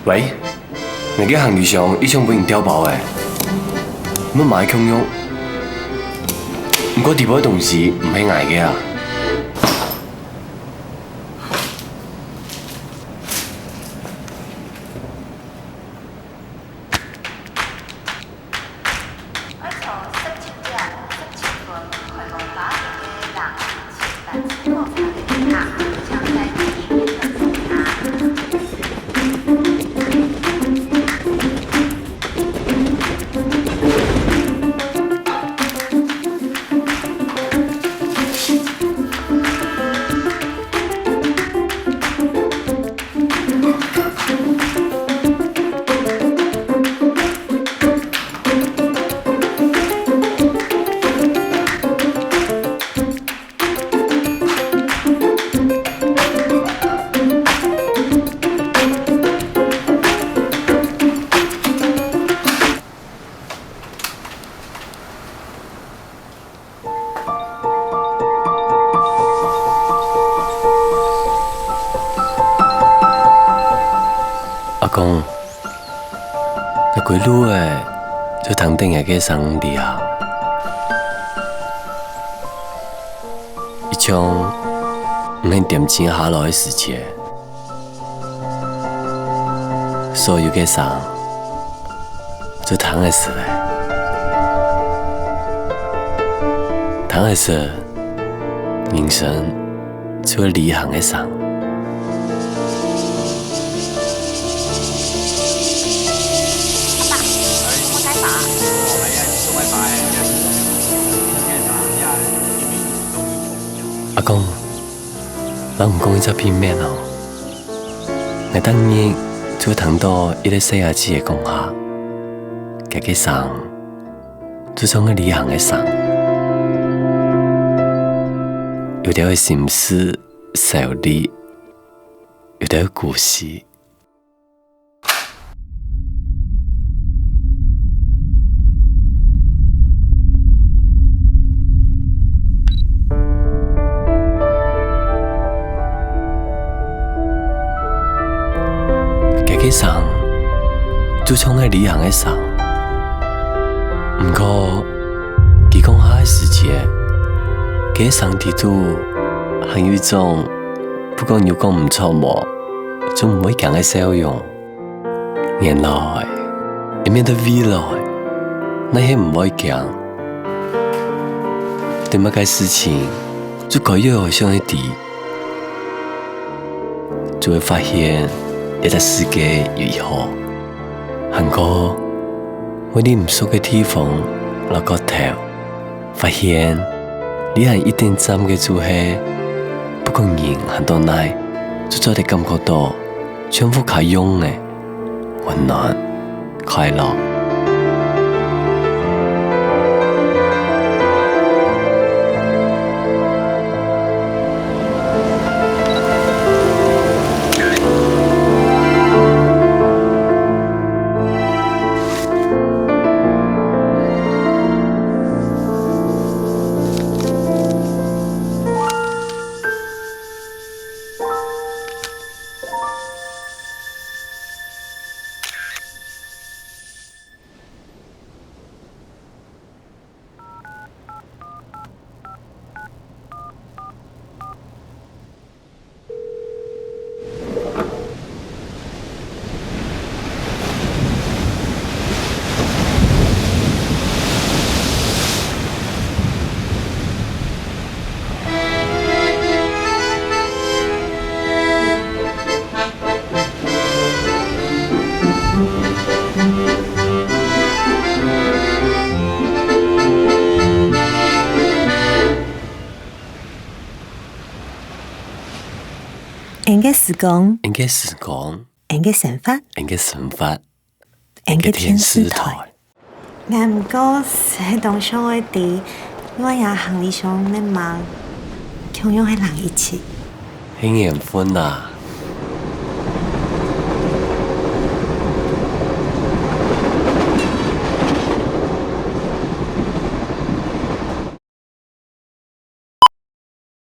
喂，我嘅行李箱已經俾人調包誒，乜買強用？唔過啲部東西唔係捱嘅啊。阿公，那幾路誒，就堂頂嘅生理啊，一種唔係點錢下落嘅事情，所有嘅生就堂嘅事咧，堂嘅事，人生就會理行嘅生。阿公，咱唔講呢隻片面哦，我當日就聽到一個細伢子嘅講下，佢嘅生就像個旅行嘅生，有條心思小理，有條故事。嘅生就像個旅行嘅生，唔過佢講下嘅時節，嘅生地度係有一種不過要講唔錯麼，就唔會講嘅笑容。原來一面到未來，那些唔會講，對乜嘅事情就可以有像一啲，就會發現。一個世界有以後，韓國我哋唔熟嘅地方落個頭，發現你係一定站嘅做係，不過人很多耐，就做得感覺到全部開用嘅溫暖快樂。人嘅時光，人嘅時光，人嘅想法，人嘅想法，人嘅電視台。我唔過係當初嘅啲，我也行李箱你忙，強用係人一起。很緣分啊！